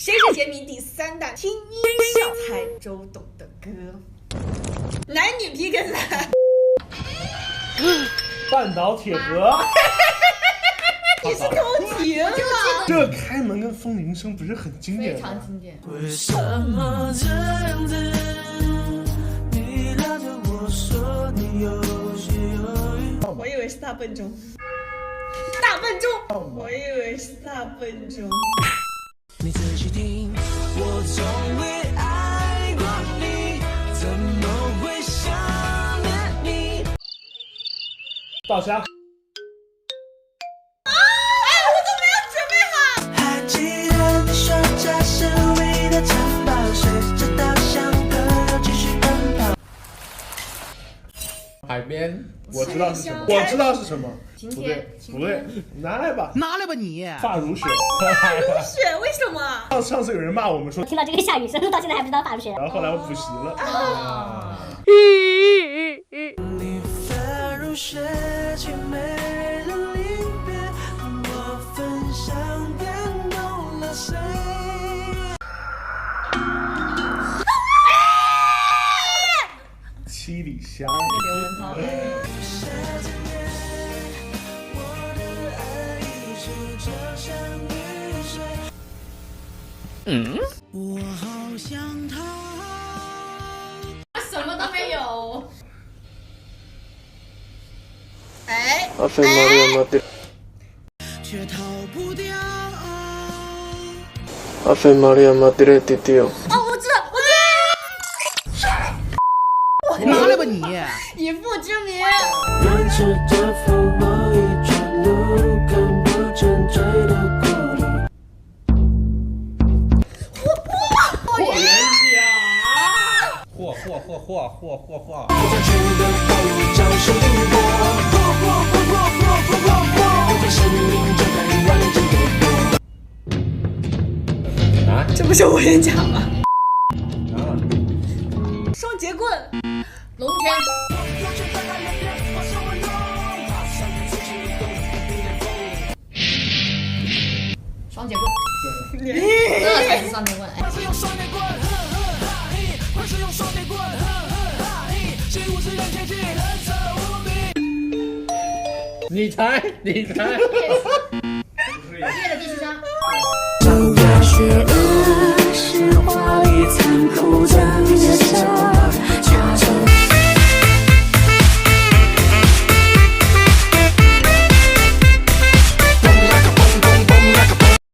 谁是杰明第3弹听音效猜周董的歌，男女 PK 赛。半岛铁盒。你是偷听啊？这开门跟风铃声不是很经典吗？非常经典。为什么这样子？你拉着我说你有些犹豫。我以为是大笨钟，大笨钟，我以为是大笨钟。你仔细听，我从未爱过你，怎么会想念你？大虾。还记得你说这是唯一的城堡，随着稻香歌又继续奔跑。海边，我知道是什么，我知道是什么。晴不天对，不对，拿来吧，拿来吧你！发如雪。是为什么？上次有人骂我们说，听到这个下雨声，到现在还不知道发如雪。然后后来我补习了。你发如雪，却没人临别，我分享感动了谁？七里香。刘文涛。我好想逃，什么都没有。哎，阿菲玛利亚马蒂，却逃不掉。阿菲玛利亚马蒂雷蒂蒂奥。哦，我知道，拿来吧你！以父之名。奔驰着风某一段路，看不见最的孤独。霍元甲，嚯！不想去的道路叫生活，有个生命正在完整的过。啊，这不是我演讲吗？啊，双节棍。龙泉。双节棍。这才是双节棍。哎，你猜，夜的第4章。找那些恶是华丽残酷的